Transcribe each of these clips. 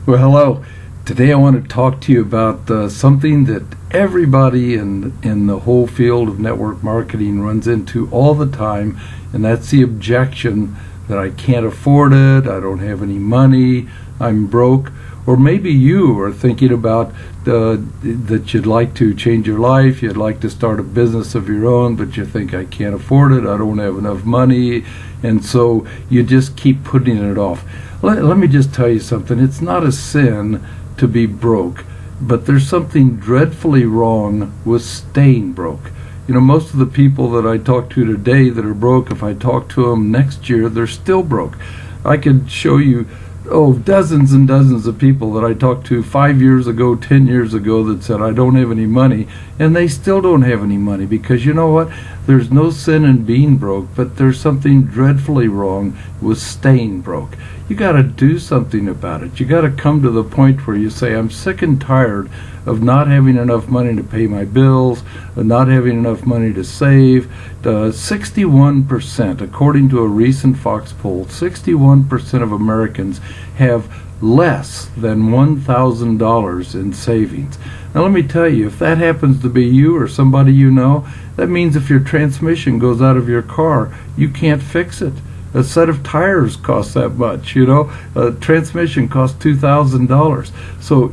Well, hello. Today I want to talk to you about something that everybody in the whole field of network marketing runs into all the time, and that's the objection that I can't afford it, I don't have any money, I'm broke. Or maybe you are thinking about that you'd like to change your life, you'd like to start a business of your own, but you think, I can't afford it, I don't have enough money, and so you just keep putting it off. Let me just tell you something. It's not a sin to be broke, but there's something dreadfully wrong with staying broke. You know, most of the people that I talk to today that are broke, if I talk to them next year, they're still broke. I could show you dozens and dozens of people that I talked to 5 years ago, 10 years ago that said, I don't have any money, and they still don't have any money, because you know what? There's no sin in being broke, but there's something dreadfully wrong with staying broke. You got to do something about it. You got to come to the point where you say, I'm sick and tired of not having enough money to pay my bills, not having enough money to save. 61%, according to a recent Fox poll, 61% of Americans have less than $1,000 in savings. Now let me tell you, if that happens to be you or somebody you know, that means if your transmission goes out of your car, you can't fix it. A set of tires costs that much, you know. A transmission costs $2,000. So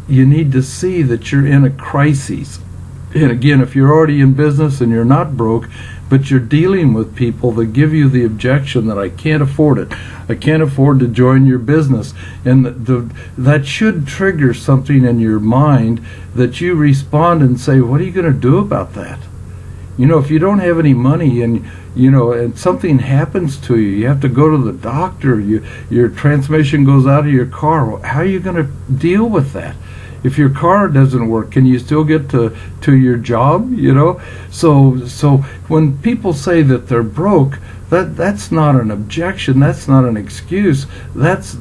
you need to see that you're in a crisis. And again, if you're already in business and you're not broke, but you're dealing with people that give you the objection that I can't afford it, I can't afford to join your business, and that should trigger something in your mind that you respond and say, what are you going to do about that? You know, if you don't have any money and something happens to you, you have to go to the doctor, your transmission goes out of your car, how are you going to deal with that? If your car doesn't work, can you still get to your job? You know, so when people say that they're broke, that's not an objection. That's not an excuse. That's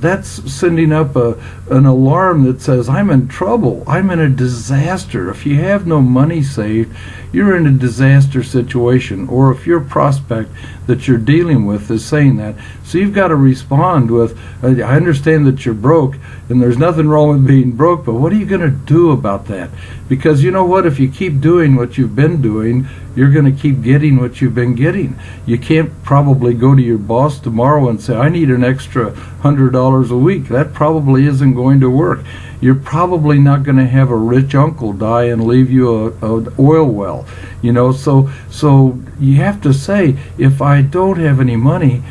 sending up an alarm that says, I'm in trouble. I'm in a disaster. If you have no money saved, you're in a disaster situation. Or if your prospect that you're dealing with is saying that, so you've got to respond with, I understand that you're broke, and there's nothing wrong with being broke, but what are you going to do about that? Because you know what? If you keep doing what you've been doing, you're going to keep getting what you've been getting. You can't probably go to your boss tomorrow and say, I need an extra $100 a week. That probably isn't going to work. You're probably not going to have a rich uncle die and leave you an oil well. You know, so you have to say, if I don't have any money,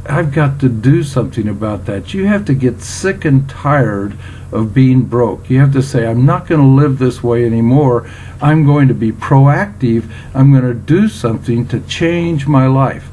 I've got to do something about that. You have to get sick and tired of being broke. You have to say, I'm not going to live this way anymore. I'm going to be proactive. I'm going to do something to change my life.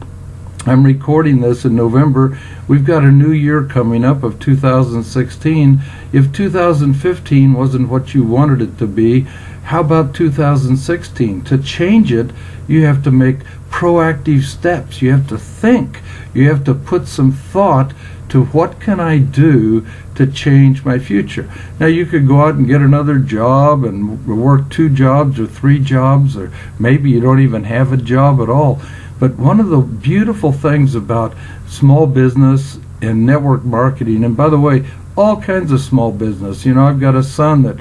I'm recording this in November. We've got a new year coming up of 2016. If 2015 wasn't what you wanted it to be, how about 2016? To change it, you have to make proactive steps. You have to think. You have to put some thought to what can I do to change my future. Now you could go out and get another job and work 2 jobs or 3 jobs, or maybe you don't even have a job at all. But one of the beautiful things about small business and network marketing, and by the way, all kinds of small business. You know, I've got a son that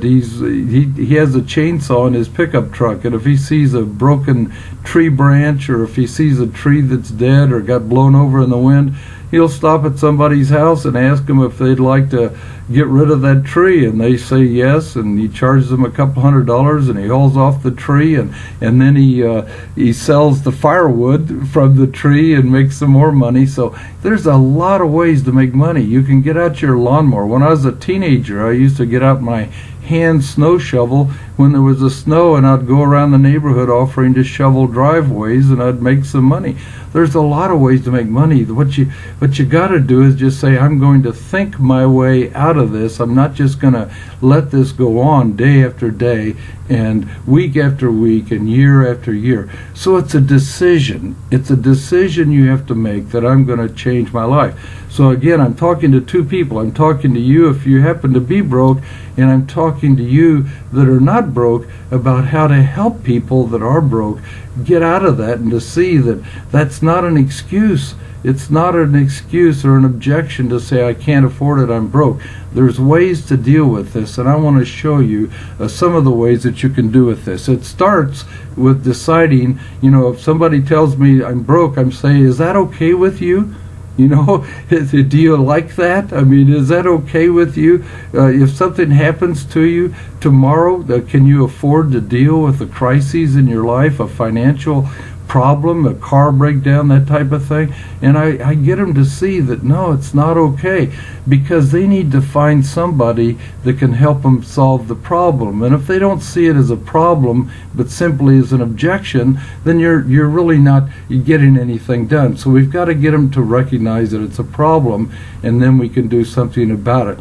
he has a chainsaw in his pickup truck, and if he sees a broken tree branch, or if he sees a tree that's dead or got blown over in the wind, he'll stop at somebody's house and ask them if they'd like to get rid of that tree, and they say yes, and he charges them a couple $100, and he hauls off the tree, and then he sells the firewood from the tree and makes some more money. So there's a lot of ways to make money. You can get out your lawnmower. When I was a teenager, I used to get out my hand snow shovel when there was a snow, and I'd go around the neighborhood offering to shovel driveways, and I'd make some money. There's a lot of ways to make money. What you got to do is just say, I'm going to think my way out of this. I'm not just going to let this go on day after day and week after week and year after year. So it's a decision. It's a decision you have to make that I'm going to change my life. So again, I'm talking to 2 people. I'm talking to you if you happen to be broke, and I'm talking talking to you that are not broke about how to help people that are broke get out of that, and to see that that's not an excuse. It's not an excuse or an objection to say, I can't afford it, I'm broke. There's ways to deal with this, and I want to show you some of the ways that you can do with this. It starts with deciding, if somebody tells me I'm broke, I'm saying, is that okay with you? Do you like that? I mean, is that okay with you? If something happens to you tomorrow, can you afford to deal with the crises in your life, a financial problem, a car breakdown, that type of thing? And I get them to see that no, it's not okay, because they need to find somebody that can help them solve the problem. And if they don't see it as a problem but simply as an objection, then you're really not getting anything done. So we've got to get them to recognize that it's a problem, and then we can do something about it.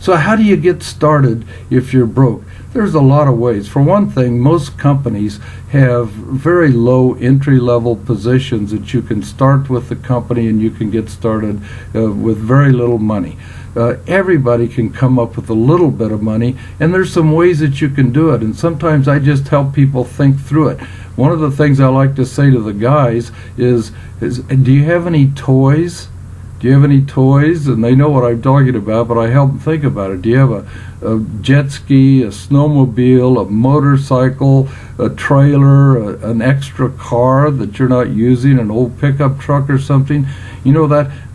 So how do you get started if you're broke? There's a lot of ways. For one thing, most companies have very low entry-level positions that you can start with the company, and you can get started with very little money. Everybody can come up with a little bit of money, and there's some ways that you can do it, and sometimes I just help people think through it. One of the things I like to say to the guys is do you have any toys? Do you have any toys? And they know what I'm talking about, but I help them think about it. Do you have a jet ski, a snowmobile, a motorcycle, a trailer, an extra car that you're not using, an old pickup truck or something?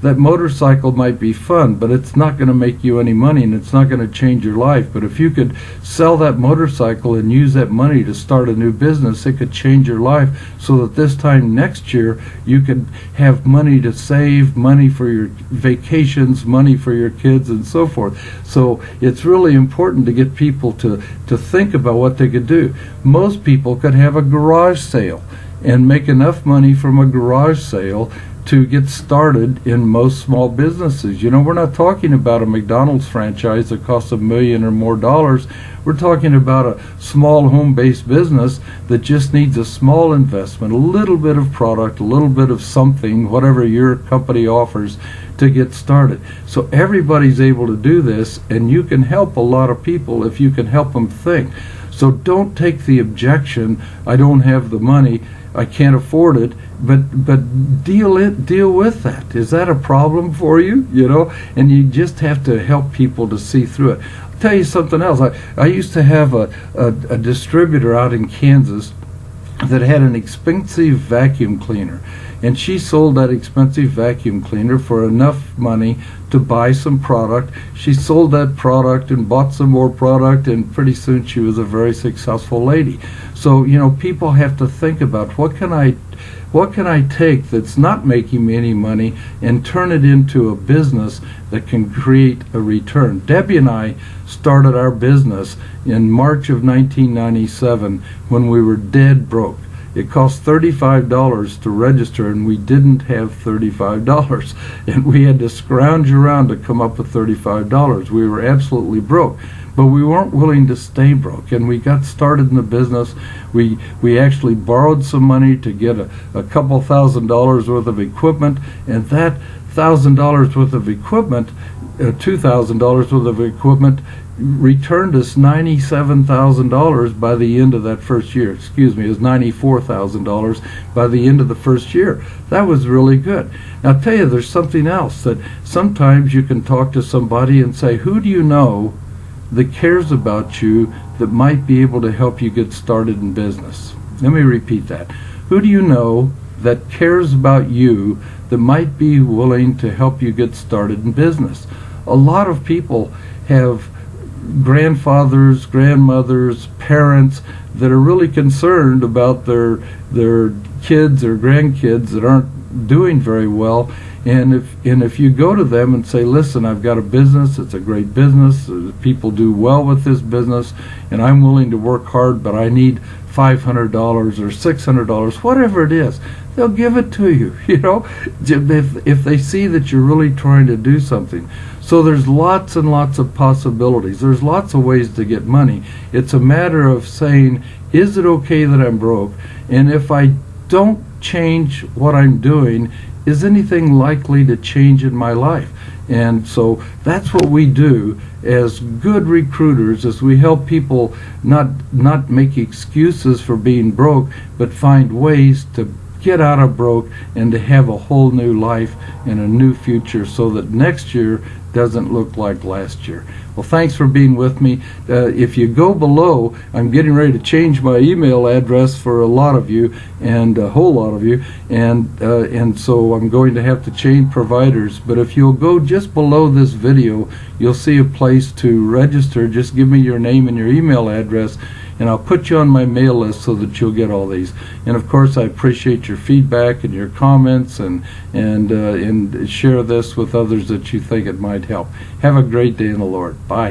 That motorcycle might be fun, but it's not going to make you any money, and it's not going to change your life. But if you could sell that motorcycle and use that money to start a new business, it could change your life, so that this time next year you could have money to save, money for your vacations, money for your kids, and so forth. So it's really important to get people to think about what they could do. Most people could have a garage sale and make enough money from a garage sale to get started in most small businesses. We're not talking about a McDonald's franchise that costs $1 million or more. We're talking about a small home-based business that just needs a small investment, a little bit of product, a little bit of something, whatever your company offers, to get started. So everybody's able to do this, and you can help a lot of people if you can help them think. So don't take the objection, I don't have the money, I can't afford it, but deal with that. Is that a problem for you? And you just have to help people to see through it. I'll tell you something else. I used to have a distributor out in Kansas that had an expensive vacuum cleaner, and she sold that expensive vacuum cleaner for enough money to buy some product. She sold that product and bought some more product, and pretty soon she was a very successful lady. So people have to think about what can I take that's not making me any money and turn it into a business that can create a return. Debbie and I started our business in March of 1997 when we were dead broke. It cost $35 to register, and we didn't have $35, and we had to scrounge around to come up with $35. We were absolutely broke, but we weren't willing to stay broke, and we got started in the business. We actually borrowed some money to get a couple $1,000s worth of equipment, and that $1,000 worth of equipment, $2,000 worth of equipment, returned us $97,000 by the end of that first year. Excuse me, it was $94,000 by the end of the first year. That was really good. Now I'll tell you, there's something else that sometimes you can talk to somebody and say, who do you know that cares about you that might be able to help you get started in business? Let me repeat that. Who do you know that cares about you that might be willing to help you get started in business? A lot of people have grandfathers, grandmothers, parents that are really concerned about their kids or grandkids that aren't doing very well. And if you go to them and say, listen, I've got a business, it's a great business, people do well with this business, and I'm willing to work hard, but I need $500 or $600, whatever it is, they'll give it to you, if they see that you're really trying to do something. So there's lots and lots of possibilities. There's lots of ways to get money. It's a matter of saying, is it okay that I'm broke? And if I don't change what I'm doing, is anything likely to change in my life? And so that's what we do as good recruiters, is we help people not make excuses for being broke, but find ways to get out of broke and to have a whole new life and a new future, so that next year doesn't look like last year. Well, thanks for being with me. If you go below, I'm getting ready to change my email address for a lot of you, and a whole lot of you, and so I'm going to have to change providers. But if you'll go just below this video, you'll see a place to register. Just give me your name and your email address, and I'll put you on my mail list so that you'll get all these. And of course, I appreciate your feedback and your comments, and share this with others that you think it might help. Have a great day in the Lord. Bye.